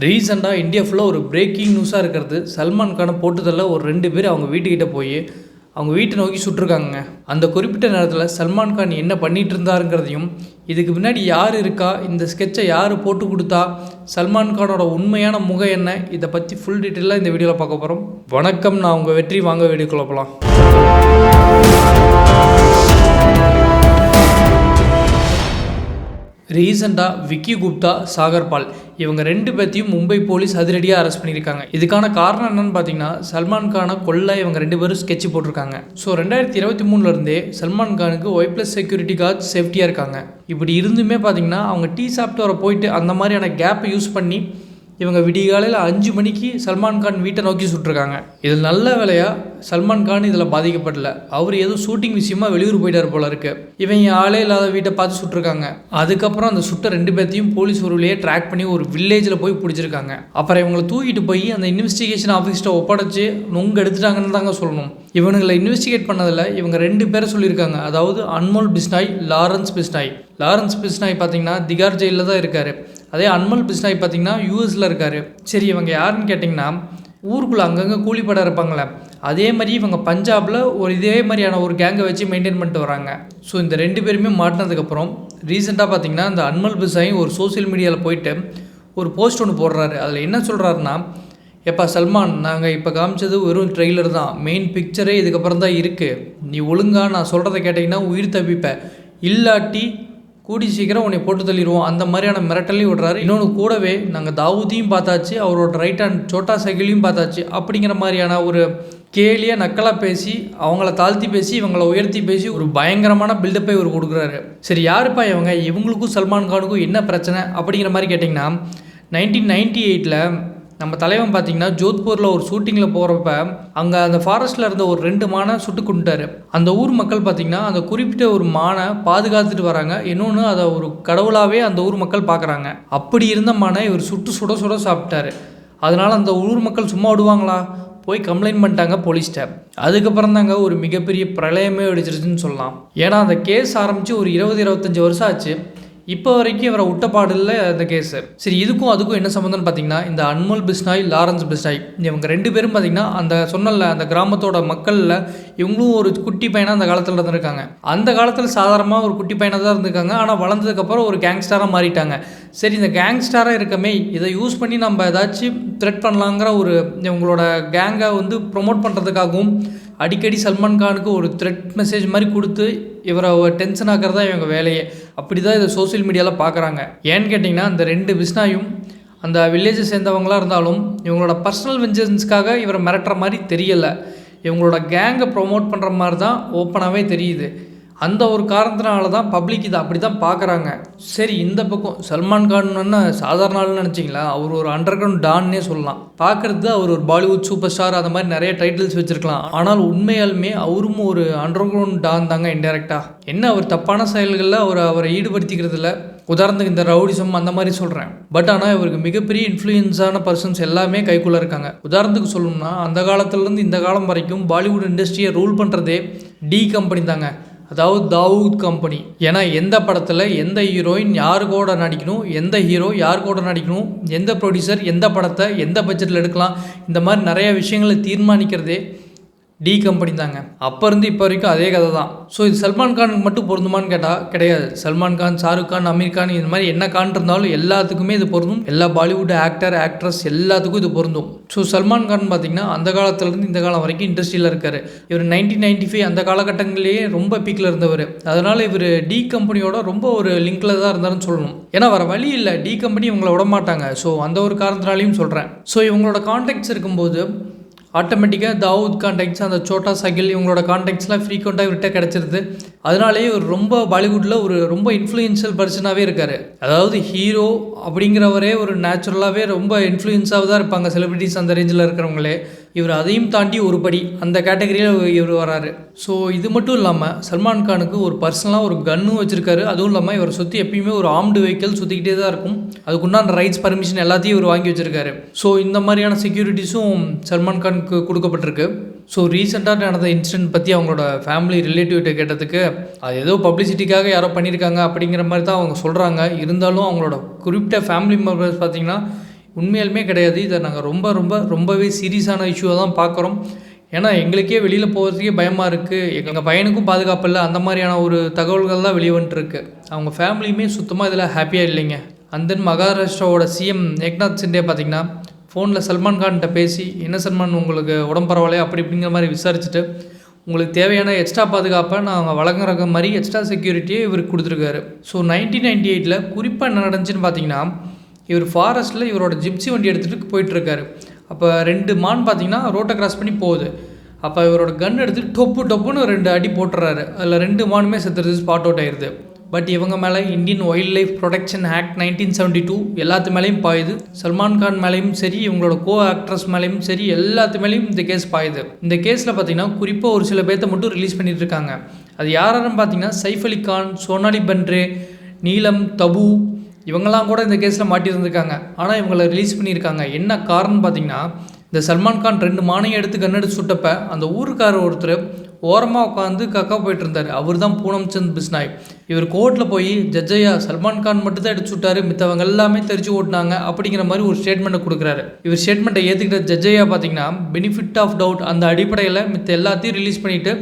ரீசெண்டாக இந்தியா ஃபுல்லாக ஒரு பிரேக்கிங் நியூஸாக இருக்கிறது, சல்மான் கானை போட்டுதல்ல ஒரு 2 பேர் அவங்க வீட்டுக்கிட்ட போய் அவங்க வீட்டை நோக்கி சுட்டிருக்காங்க. அந்த குறிப்பிட்ட நேரத்தில் சல்மான் கான் என்ன பண்ணிகிட்டு இருந்தாருங்கிறதையும், இதுக்கு பின்னாடி யார் இருக்கா, இந்த ஸ்கெட்சை யார் போட்டு கொடுத்தா, சல்மான் கானோட உண்மையான முகம் என்ன, இதை பற்றி ஃபுல் டீட்டெயிலாக இந்த வீடியோவில் பார்க்க போகிறோம். வணக்கம், நான் உங்கள் வெற்றி. வாங்க வீடியோக்குள்ள போகலாம். ரீசெண்டாக விக்கி குப்தா, சாகர் பால் இவங்க 2 பேர்த்தையும் மும்பை போலீஸ் அதிரடியாக அரெஸ்ட் பண்ணியிருக்காங்க. இதுக்கான காரணம் என்னன்னு பார்த்தீங்கன்னா, சல்மான் கானை கொல்ல இவங்க 2 பேரும் ஸ்கெட்ச் போட்டிருக்காங்க. ஸோ 2023 சல்மான் கானுக்கு Y+ செக்யூரிட்டி கார்ட்ஸ் சேஃப்டியாக இருக்காங்க. இப்படி இருந்துமே பார்த்தீங்கன்னா, அவங்க டீ சாப்பிட்டு வர போயிட்டு அந்த மாதிரியான கேப்பை யூஸ் பண்ணி இவங்க விடிகாலையில் 5 மணிக்கு சல்மான் கான் வீட்டை நோக்கி சுட்டிருக்காங்க. இதில் நல்ல வேலையாக சல்மான் கான் இதில் பாதிக்கப்படல. அவர் ஏதோ ஷூட்டிங் விஷயமா வெளியூர் போயிட்டார் போல இருக்கு. இவங்க ஆளே இல்லாத வீட்டை பார்த்து சுட்டிருக்காங்க. அதுக்கப்புறம் அந்த சுட்ட 2 பேர்த்தையும் போலீஸ் ஒரு வழியே ட்ராக் பண்ணி ஒரு வில்லேஜில் போய் பிடிச்சிருக்காங்க. அப்புறம் இவங்களை தூக்கிட்டு போய் அந்த இன்வெஸ்டிகேஷன் ஆஃபீஸ்ட்டை ஒப்படைச்சு நொங்கு எடுத்துட்டாங்கன்னு தாங்க சொல்லணும். இவனுங்களை இன்வெஸ்டிகேட் பண்ணதில் இவங்க 2 பேரை சொல்லியிருக்காங்க. அதாவது அன்மோல் பிஸ்னாய், லாரன்ஸ் பிஸ்னாய். லாரன்ஸ் பிஸ்னாய் பார்த்தீங்கன்னா திகார் ஜெயிலில் தான் இருக்கார். அதே அன்மல் பிஸ்னாய் பார்த்தீங்கன்னா யூஎஸில் இருக்கார். சரி, இவங்க யாருன்னு கேட்டிங்கன்னா, ஊருக்குள்ளே அங்கங்கே கூலிப்பட இருப்பாங்களே, அதே மாதிரி இவங்க பஞ்சாபில் ஒரு இதே மாதிரியான ஒரு கேங்கை வச்சு மெயின்டைன் பண்ணிட்டு வராங்க. ஸோ இந்த 2 பேருமே மாட்டினதுக்கப்புறம் ரீசெண்டாக பார்த்தீங்கன்னா, இந்த அன்மல் பிஸ்னாய் ஒரு சோசியல் மீடியாவில் போயிட்டு ஒரு போஸ்ட் ஒன்று போடுறாரு. அதில் என்ன சொல்கிறாருன்னா, எப்பா சல்மான், நாங்கள் இப்போ காமிச்சது வெறும் ட்ரெய்லர் தான், மெயின் பிக்சரே இதுக்கப்புறம் தான் இருக்குது. நீ ஒழுங்காக நான் சொல்கிறத கேட்டிங்கன்னா உயிர் தப்பிப்ப, இல்லாட்டி கூடி சீக்கிரம் உன்னை போட்டு தள்ளிடுவோம், அந்த மாதிரியான மிரட்டலையும் விடுறாரு. இன்னொன்று கூடவே நாங்கள் தாவூதியும் பார்த்தாச்சு, அவரோட ரைட் ஹேண்ட் சோட்டா சைக்கிளையும் பார்த்தாச்சு, அப்படிங்கிற மாதிரியான ஒரு கேலியாக நக்கலாக பேசி அவங்கள தாழ்த்தி பேசி இவங்களை உயர்த்தி பேசி ஒரு பயங்கரமான பில்டப்பை இவர் கொடுக்குறாரு. சரி, யாருப்பா இவங்களுக்கும் சல்மான் கானுக்கும் என்ன பிரச்சனை அப்படிங்கிற மாதிரி கேட்டிங்கன்னா, 1998 நம்ம தலைவன் பார்த்தீங்கன்னா ஜோத்பூரில் ஒரு ஷூட்டிங்கில் போகிறப்ப அங்கே அந்த ஃபாரஸ்ட்டில் இருந்த ஒரு 2 மானை சுட்டு கொண்டுட்டார். அந்த ஊர் மக்கள் பார்த்திங்கன்னா அந்த குறிப்பிட்ட ஒரு மானை பாதுகாத்துட்டு வராங்க. இன்னொன்று அதை ஒரு கடவுளாகவே அந்த ஊர் மக்கள் பார்க்குறாங்க. அப்படி இருந்த மானை இவர் சுட சுட சாப்பிட்டாரு. அதனால் அந்த ஊர் மக்கள் சும்மா விடுவாங்களா? போய் கம்ப்ளைண்ட் பண்ணிட்டாங்க போலீஸ்கிட்ட. அதுக்கப்புறம் தாங்க ஒரு மிகப்பெரிய பிரளயமே வெடிச்சிருச்சுன்னு சொல்லலாம். ஏன்னா அந்த கேஸ் ஆரம்பித்து ஒரு 20-25 வருஷம் ஆச்சு. இப்போ வரைக்கும் இவரை விட்டப்பாடு இல்லை அந்த கேஸு. சரி, இதுக்கும் அதுக்கும் என்ன சம்மந்தம்னு பார்த்தீங்கன்னா, இந்த அன்மல் பிஸ்னாய், லாரன்ஸ் பிஸ்னாய் இவங்க 2 பேரும் பார்த்தீங்கன்னா அந்த சொன்னல அந்த கிராமத்தோட மக்களில் இவங்களும் ஒரு குட்டி பையனாக அந்த காலத்தில் இருந்திருக்காங்க. அந்த காலத்தில் சாதாரணமாக ஒரு குட்டி பையனாக தான் இருந்திருக்காங்க. ஆனால் வளர்ந்ததுக்கப்புறம் ஒரு கேங்ஸ்டராக மாறிட்டாங்க. சரி, இந்த கேங்ஸ்டராக இருக்கமே, இதை யூஸ் பண்ணி நம்ம ஏதாச்சும் த்ரெட் பண்ணலாங்கிற ஒரு இவங்களோட கேங்கை ப்ரொமோட் பண்ணுறதுக்காகவும் அடிக்கடி சல்மான் கானுக்கு ஒரு த்ரெட் மெசேஜ் மாதிரி கொடுத்து இவரை டென்ஷன் ஆக்கிறதா இவங்க வேலையே. அப்படி தான் இதை சோசியல் மீடியாவில் பார்க்குறாங்க. ஏன்னு கேட்டிங்கன்னா, அந்த 2 பிஸ்னாயும் அந்த வில்லேஜை சேர்ந்தவங்களாக இருந்தாலும் இவங்களோட பர்சனல் வெஞ்சன்ஸ்க்காக இவரை மிரட்டுற மாதிரி தெரியலை. இவங்களோட கேங்கை ப்ரொமோட் பண்ணுற மாதிரி தான் ஓப்பனாகவே தெரியுது. அந்த ஒரு காரணத்தினால தான் பப்ளிக் இதை அப்படி தான் பார்க்குறாங்க. சரி, இந்த பக்கம் சல்மான் கான் சாதாரண ஆள்னு நினச்சிங்களா? அவர் ஒரு அண்டர் கிரவுண்ட் டான்னே சொல்லலாம். பார்க்குறது அவர் ஒரு பாலிவுட் சூப்பர் ஸ்டார், அந்த மாதிரி நிறைய டைட்டில்ஸ் வச்சுருக்கலாம். ஆனால் உண்மையாலுமே அவரும் ஒரு அண்டர் கிரவுண்ட் டான் தாங்க இன்டெரக்டாக. என்ன, அவர் தப்பான செயல்களில் அவரை ஈடுபடுத்திக்கிறதுல, உதாரணத்துக்கு இந்த ரவுடிசம் அந்த மாதிரி சொல்கிறேன். பட் ஆனால் இவருக்கு மிகப்பெரிய இன்ஃப்ளூயன்ஸான பர்சன்ஸ் எல்லாமே கைக்குள்ளே இருக்காங்க. உதாரணத்துக்கு சொல்லணும்னா, அந்த காலத்துலேருந்து இந்த காலம் வரைக்கும் பாலிவுட் இண்டஸ்ட்ரியை ரூல் பண்ணுறதே டி கம்பெனி தாங்க. அதாவது தாவூத் கம்பெனி. ஏன்னா எந்த படத்தில் எந்த ஹீரோயின் யார் கூட நடிக்கணும், எந்த ஹீரோ யார் கூட நடிக்கணும், எந்த ப்ரொடியூசர் எந்த படத்தை எந்த பட்ஜெட்டில் எடுக்கலாம், இந்த மாதிரி நிறைய விஷயங்களை தீர்மானிக்கிறதே டி கம்பெனி தாங்க. அப்போ இருந்து இப்போ வரைக்கும் அதே கதை தான். ஸோ இது சல்மான் கானுக்கு மட்டும் பொருந்துமான்னு கேட்டால் கிடையாது. சல்மான் கான், ஷாருக் கான், அமீர் கான், இந்த மாதிரி என்ன கான் இருந்தாலும் எல்லாத்துக்குமே இது பொருந்தும். எல்லா பாலிவுட் ஆக்டர் ஆக்ட்ரஸ் எல்லாத்துக்கும் இது பொருந்தும். ஸோ சல்மான் கான் பார்த்திங்கன்னா அந்த காலத்துலேருந்து இந்த காலம் வரைக்கும் இண்டஸ்ட்ரியில் இருக்கார். இவர் 1995 அந்த காலகட்டங்களிலேயே ரொம்ப பீக்கில் இருந்தவர். அதனால் இவர் டி கம்பெனியோட ரொம்ப ஒரு லிங்கில் தான் இருந்தாருன்னு சொல்லணும். ஏன்னா வர வழி இல்லை, டி கம்பெனி இவங்களை விட மாட்டாங்க. ஸோ அந்த ஒரு காரணத்தினாலையும் சொல்கிறேன். ஸோ இவங்களோட கான்டாக்ட்ஸ் இருக்கும்போது ஆட்டோமேட்டிக்காக தாவூத் கான்டாக்ட்ஸ், அந்த சோட்டா சகில் இவங்களோட கான்டாக்ட்ஸ்லாம் ஃப்ரீக்வெண்ட்டாக இவர்கிட்ட கிடச்சிருது. அதனாலேயே ஒரு ரொம்ப பாலிவுட்டில் ஒரு ரொம்ப இன்ஃப்ளூயன்ஷியல் பர்சனாகவே இருக்கார். அதாவது ஹீரோ அப்படிங்கிறவரே ஒரு நேச்சுரலாகவே ரொம்ப இன்ஃப்ளூயன்ஸாக தான் இருப்பாங்க செலிபிரிட்டிஸ் அந்த ரேஞ்சில் இருக்கிறவங்களே. இவர் அதையும் தாண்டி ஒரு படி அந்த கேட்டகரியில் இவர் வராரு. ஸோ இது மட்டும் இல்லாமல் சல்மான் கானுக்கு ஒரு பர்சனலாக ஒரு கன்னும் வச்சுருக்காரு. அதுவும் இல்லாமல் இவரை சுற்றி எப்பயுமே ஒரு ஆர்ம்டு வெஹிக்கிள் சுற்றிக்கிட்டே தான் இருக்கும். அதுக்குண்டான ரைட்ஸ், பர்மிஷன் எல்லாத்தையும் இவர் வாங்கி வச்சுருக்காரு. ஸோ இந்த மாதிரியான செக்யூரிட்டிஸும் சல்மான் கானுக்கு கொடுக்கப்பட்டிருக்கு. ஸோ ரீசெண்டாக நடந்த இன்சிடென்ட் பற்றி அவங்களோட ஃபேமிலி ரிலேட்டிவ்கிட்ட கேட்டதுக்கு, அது ஏதோ பப்ளிசிட்டிக்காக யாரோ பண்ணியிருக்காங்க அப்படிங்கிற மாதிரி தான் அவங்க சொல்கிறாங்க. இருந்தாலும் அவங்களோட குறிப்பிட்ட ஃபேமிலி மெம்பர்ஸ் பார்த்திங்கன்னா உண்மையாலுமே கிடையாது. இதை நாங்கள் ரொம்பவே சீரியஸான இஷ்யூவாக தான் பார்க்குறோம். ஏன்னா எங்களுக்கே வெளியில் போகிறதுக்கே பயமாக இருக்குது. எங்கள் பையனுக்கும் பாதுகாப்பு இல்லை. அந்த மாதிரியான ஒரு தகவல்கள் தான் வெளியே வந்துட்டுருக்கு. அவங்க ஃபேமிலியுமே சுத்தமாக இதில் ஹாப்பியாக இல்லைங்க. அண்ட் தென் மகாராஷ்டிராவோட சிஎம் ஏக்நாத் சிண்டே பார்த்திங்கன்னா ஃபோனில் சல்மான் கான்கிட்ட பேசி, என்ன சல்மான் உங்களுக்கு உடம்பு பரவாயில்லையா அப்படி இப்படிங்கிற மாதிரி விசாரிச்சுட்டு, உங்களுக்கு தேவையான எக்ஸ்ட்ரா பாதுகாப்பை நாங்கள் வழங்குற மாதிரி எக்ஸ்ட்ரா செக்யூரிட்டியை இவருக்கு கொடுத்துருக்காரு. ஸோ 1998 குறிப்பாக என்ன நடந்துச்சுன்னு பார்த்தீங்கன்னா, இவர் ஃபாரஸ்ட்டில் இவரோட ஜிப்சி வண்டி எடுத்துகிட்டு போயிட்டுருக்காரு. அப்போ 2 மான் பார்த்தீங்கன்னா ரோட்டை கிராஸ் பண்ணி போகுது. அப்போ இவரோட கன் எடுத்துகிட்டு டொப்புன்னு 2 அடி போட்டுறாரு. அதில் 2 மானுமே செத்துறது, ஸ்பாட் அவுட் ஆயிடுது. பட் இவங்க மேலே Indian wild life protection act 1972 எல்லாத்து மேலேயும் பாயுது. சல்மான் கான் மேலேயும் சரி, இவங்களோட கோ ஆக்ட்ரஸ் மேலேயும் சரி, எல்லாத்து மேலேயும் இந்த கேஸ் பாயுது. இந்த கேஸில் பார்த்தீங்கன்னா குறிப்பாக ஒரு சில பேர்த்த மட்டும் ரிலீஸ் பண்ணிட்டு இருக்காங்க. அது யாருன்னு பார்த்தீங்கன்னா சைஃப் அலி கான், சோனாலி பன்ட்ரே, நீலம், தபு இவங்கெல்லாம் கூட இந்த கேஸில் மாட்டியிருந்திருக்காங்க. ஆனால் இவங்களை ரிலீஸ் பண்ணியிருக்காங்க. என்ன காரணம் பார்த்தீங்கன்னா, இந்த சல்மான் கான் 2 மானையும் எடுத்து கண்ணெடுத்து சுட்டப்ப அந்த ஊருக்காரர் ஒருத்தர் ஓரமாக உட்காந்து கக்கா போயிட்டு இருந்தார். அவர் தான் பூனம் சந்த் பிஸ்னாய். இவர் கோர்ட்டில் போய் ஜட்ஜையா சல்மான் கான் மட்டும் தான் எடுத்து சுட்டாரு, மித்தவங்க எல்லாமே தெரிஞ்சு ஓட்டினாங்க அப்படிங்கிற மாதிரி ஒரு ஸ்டேட்மெண்ட்டை கொடுக்குறாரு. இவர் ஸ்டேட்மெண்ட்டை ஏற்றுக்கிட்ட ஜட்ஜையா பார்த்தீங்கன்னா பெனிஃபிட் ஆஃப் டவுட் அந்த அடிப்படையில் மித்த எல்லாத்தையும் ரிலீஸ் பண்ணிவிட்டு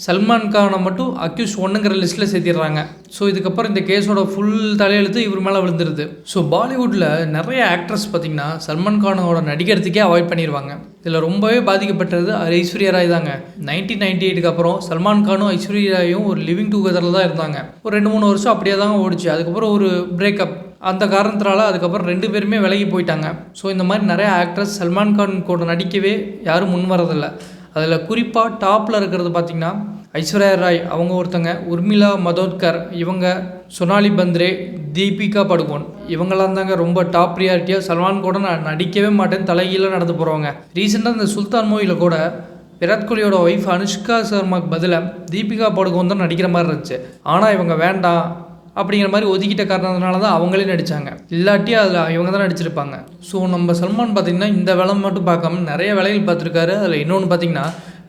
சல்மான் கானை மட்டும் அக்யூஸ் 1ங்கிற லிஸ்ட்டில் சேர்த்திடுறாங்க. ஸோ இதுக்கப்புறம் இந்த கேஸோட ஃபுல் தலையெழுத்து இவர் மேலே விழுந்துருது. ஸோ பாலிவுட்டில் நிறைய ஆக்ட்ரஸ் பார்த்திங்கன்னா சல்மான் கானோட நடிக்கிறதுக்கே அவாய்ட் பண்ணிடுவாங்க. இதில் ரொம்பவே பாதிக்கப்பட்டது ஐஸ்வர்யா ராய் தாங்க. 1998 அப்புறம் சல்மான் கானும் ஐஸ்வர்யா ராயும் ஒரு லிவிங் டுகெதரில் தான் இருந்தாங்க. ஒரு 2-3 வருஷம் அப்படியே தாங்க ஓடிச்சு. அதுக்கப்புறம் ஒரு பிரேக்கப். அந்த காரணத்தினால அதுக்கப்புறம் 2 பேருமே விலகி போயிட்டாங்க. ஸோ இந்த மாதிரி நிறைய ஆக்ட்ரஸ் சல்மான் கான் கூட நடிக்கவே யாரும் முன் வரதில்லை. அதில் குறிப்பாக டாப்பில் இருக்கிறது பார்த்திங்கன்னா ஐஸ்வர்யா ராய் அவங்க ஒருத்தங்க, உர்மிளா மதோத்கர் இவங்க, சோனாலி பந்த்ரே, தீபிகா படுகோன் இவங்கெல்லாம் தாங்க ரொம்ப டாப் ப்ரியாரிட்டியாக சல்மான் கூட நான் நடிக்கவே மாட்டேன்னு தலைகீழ நடந்து போகிறவங்க. ரீசெண்டாக இந்த சுல்தான் மூவியில் கூட விராட் கோலியோட ஒய்ஃப் அனுஷ்கா சர்மாக்கு பதிலாக தீபிகா படுகோன் தான் நடிக்கிற மாதிரி இருந்துச்சு. ஆனால் இவங்க வேண்டாம் அப்படிங்கிற மாதிரி ஒதுக்கிட்ட காரணத்தினால தான் அவங்களே நடித்தாங்க. இல்லாட்டி அதில் இவங்க தான் நடிச்சிருப்பாங்க. ஸோ நம்ம சல்மான் பார்த்திங்கன்னா இந்த வேலை மட்டும் பார்க்காம நிறைய வேலைகள் பார்த்துருக்காரு. அதில் இன்னொன்று பார்த்திங்கன்னா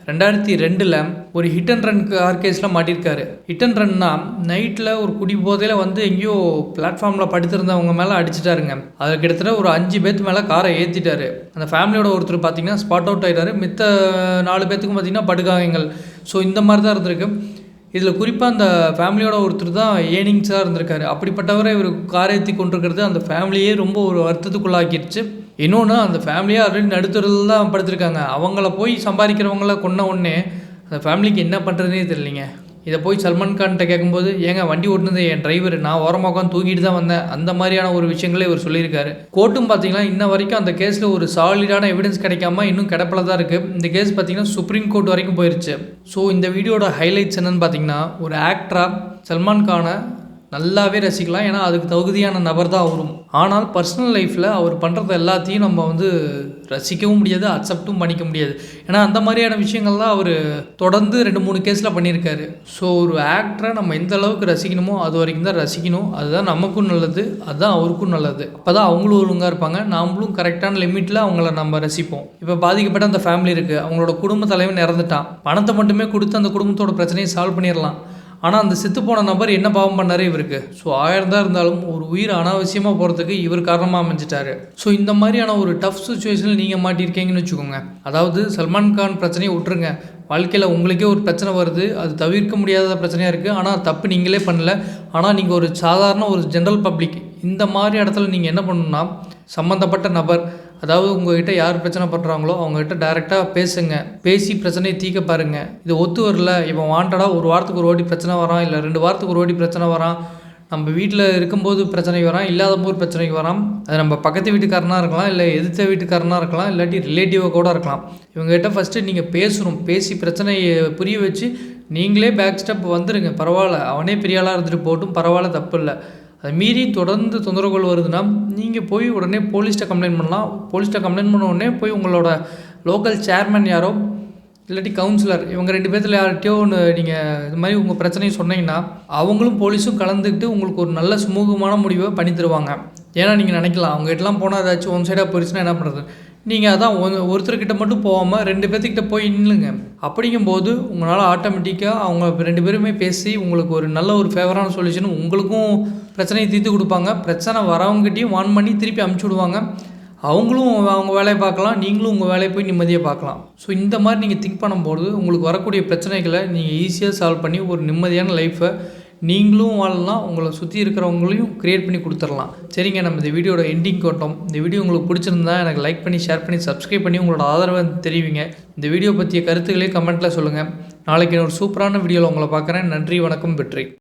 2002 ஒரு ஹிட் அண்ட் ரன் கார் கேஸில் மாட்டியிருக்காரு. ஹிட் அண்ட் ரன்னா நைட்டில் ஒரு குடி போதையில் வந்து எங்கேயோ பிளாட்ஃபார்மில் படுத்திருந்தவங்க மேலே அடிச்சிட்டாருங்க. அதில் கிட்டத்தட்ட ஒரு 5 பேர்த்து மேலே காரை ஏற்றிட்டாரு. அந்த ஃபேமிலியோட ஒருத்தர் பார்த்திங்கன்னா ஸ்பாட் அவுட் ஆகிட்டாரு. மித்த 4 பேர்த்துக்கும் பார்த்திங்கன்னா படுகாயங்கள். ஸோ இந்த மாதிரி தான் இருந்திருக்கு. இதில் குறிப்பாக அந்த ஃபேமிலியோட ஒருத்தர் தான் ஏர்னிங்ஸாக இருந்திருக்காரு. அப்படிப்பட்டவரை இவர் காரை ஏற்றி கொண்டிருக்கிறது அந்த ஃபேமிலியே ரொம்ப ஒரு வருத்தத்துக்குள்ளாக்கிடுச்சு. இன்னொன்று, அந்த ஃபேமிலியாக ஆல்ரெடி நடுத்தரில் தான் படுத்திருக்காங்க. அவங்கள போய் சம்பாதிக்கிறவங்கள கொன்ன உடனே அந்த ஃபேமிலிக்கு என்ன பண்ணுறதுனே தெரியலிங்க. இதை போய் சல்மான் கான்கிட்ட கேட்கும்போது, ஏங்க வண்டி ஓட்டுனது என் டிரைவர், நான் ஓரமாக உட்காந்து தூக்கிட்டு தான் வந்தேன், அந்த மாதிரியான ஒரு விஷயங்களே இவர் சொல்லியிருக்காரு. கோர்ட்டும் பார்த்தீங்கன்னா இன்ன வரைக்கும் அந்த கேஸில் ஒரு சாலிடான எவிடன்ஸ் கிடைக்காம இன்னும் கிடப்பில் தான் இருக்குது. இந்த கேஸ் பார்த்தீங்கன்னா சுப்ரீம் கோர்ட் வரைக்கும் போயிருச்சு. ஸோ இந்த வீடியோட ஹைலைட்ஸ் என்னென்னு பார்த்தீங்கன்னா, ஒரு ஆக்டராக சல்மான் கானை நல்லாவே ரசிக்கலாம். ஏன்னா அதுக்கு தகுதியான நபர் தான் அவரும். ஆனால் பர்சனல் லைஃப்பில் அவர் பண்ணுறது எல்லாத்தையும் நம்ம வந்து ரசிக்கவும் முடியாது, அக்செப்டும் பண்ணிக்க முடியாது. ஏன்னா அந்த மாதிரியான விஷயங்கள்லாம் அவர் தொடர்ந்து 2-3 கேஸில் பண்ணியிருக்காரு. ஸோ ஒரு ஆக்டரை நம்ம எந்த அளவுக்கு ரசிக்கணுமோ அது வரைக்கும் தான் ரசிக்கணும். அதுதான் நமக்கும் நல்லது, அதுதான் அவருக்கும் நல்லது. அப்போ தான் அவங்களும் ஒழுங்காக இருப்பாங்க, நாமளும் கரெக்டான லிமிட்டில் அவங்கள நம்ம ரசிப்போம். இப்போ பாதிக்கப்பட்ட அந்த ஃபேமிலி இருக்குது, அவங்களோட குடும்ப தலைவன் இறந்துட்டான். பணத்தை மட்டுமே கொடுத்து அந்த குடும்பத்தோட பிரச்சனையை சால்வ் பண்ணிடலாம். ஆனால் அந்த செத்துப்போன நபர் என்ன பாவம் பண்ணார் இவருக்கு? ஸோ 1000 தான் இருந்தாலும் ஒரு உயிர் அனாவசியமாக போகிறதுக்கு இவர் காரணமாக அமைஞ்சிட்டாரு. ஸோ இந்த மாதிரியான ஒரு டஃப் சுச்சுவேஷனில் நீங்கள் மாட்டியிருக்கீங்கன்னு வச்சுக்கோங்க. அதாவது சல்மான் கான் பிரச்சனையை விட்டுருங்க, வாழ்க்கையில் உங்களுக்கே ஒரு பிரச்சனை வருது, அது தவிர்க்க முடியாத பிரச்சனையாக இருக்குது. ஆனால் தப்பு நீங்களே பண்ணல. ஆனால் நீங்கள் ஒரு சாதாரண ஒரு ஜென்ரல் பப்ளிக், இந்த மாதிரி இடத்துல நீங்கள் என்ன பண்ணணும்னா, சம்மந்தப்பட்ட நபர், அதாவது உங்கள்கிட்ட யார் பிரச்சனை பண்ணுறாங்களோ அவங்ககிட்ட டைரெக்டாக பேசுங்க, பேசி பிரச்சனையை தீர்க்க பாருங்கள். இது ஒத்து வரல, இவன் வாண்டடாக ஒரு வாரத்துக்கு ஒரு வாட்டி பிரச்சனை வரான், இல்லை 2 வாரத்துக்கு ஒரு வாட்டி பிரச்சனை வரான், நம்ம வீட்டில் இருக்கும்போது பிரச்சனை வரான், இல்லாத போது பிரச்சனைக்கு வரான். அது நம்ம பக்கத்து வீட்டுக்காரனாக இருக்கலாம், இல்லை எதிர்த்த வீட்டுக்காரனாக இருக்கலாம், இல்லாட்டி ரிலேட்டிவாக கூட இருக்கலாம். இவங்ககிட்ட ஃபஸ்ட்டு நீங்கள் பேசணும். பேசி பிரச்சனையை புரிய வச்சு நீங்களே பேக் ஸ்டெப் வந்துடுங்க. பரவாயில்ல, அவனே பெரிய ஆளாக இருந்துட்டு போட்டும், பரவாயில்ல, தப்பு இல்லை. அதை மீறி தொடர்ந்து தொந்தரவுகள் வருதுன்னா நீங்கள் போய் உடனே போலீஸ்கிட்ட கம்ப்ளைண்ட் பண்ணலாம். போலீஸ்கிட்ட கம்ப்ளைண்ட் பண்ண உடனே போய் உங்களோட லோக்கல் சேர்மன் யாரோ இல்லாட்டி கவுன்சிலர், இவங்க 2 பேர்த்தில் யார்கிட்டையோ ஒன்று நீங்கள் இது மாதிரி உங்கள் பிரச்சனையை சொன்னீங்கன்னா அவங்களும் போலீஸும் கலந்துக்கிட்டு உங்களுக்கு ஒரு நல்ல சுமூகமான முடிவை பண்ணி தருவாங்க. ஏன்னா நீங்கள் நினைக்கலாம், அவங்ககிட்டலாம் போனால் ஏதாச்சும் ஒன் சைடாக போயிடுச்சுன்னா என்ன பண்ணுறது? நீங்கள் அதான் ஒருத்தர்கிட்ட மட்டும் போகாமல் 2 பேர்த்துக்கிட்ட போய் நில்லுங்க. அப்படிங்கும்போது உங்களால் ஆட்டோமேட்டிக்காக அவங்க 2 பேருமே பேசி உங்களுக்கு ஒரு நல்ல ஒரு ஃபேவரான சொல்யூஷன், உங்களுக்கும் பிரச்சனையை தீர்த்து கொடுப்பாங்க. பிரச்சனை வரவங்ககிட்டையும் வான் பண்ணி திருப்பி அமுச்சு விடுவாங்க. அவங்களும் அவங்க வேலையை பார்க்கலாம், நீங்களும் உங்கள் வேலையை போய் நிம்மதியாக பார்க்கலாம். ஸோ இந்த மாதிரி நீங்கள் திங்க் பண்ணும்போது உங்களுக்கு வரக்கூடிய பிரச்சனைகளை நீங்கள் ஈஸியாக சால்வ் பண்ணி ஒரு நிம்மதியான லைஃப்பை நீங்களும் வாழலாம், உங்களை சுற்றி இருக்கிறவங்களையும் க்ரியேட் பண்ணி கொடுத்துடலாம். சரிங்க, நம்ம இந்த வீடியோட எண்டிங் கொண்டோம். இந்த வீடியோ உங்களுக்கு பிடிச்சிருந்தா எனக்கு லைக் பண்ணி, ஷேர் பண்ணி, சப்ஸ்கிரைப் பண்ணி உங்களோட ஆதரவை தெரிவிங்க. இந்த வீடியோ பற்றிய கருத்துக்களே கமெண்ட்டில் சொல்லுங்கள். நாளைக்கு ஒரு சூப்பரான வீடியோவில் உங்களை பார்க்குறேன். நன்றி, வணக்கம், வெற்றி.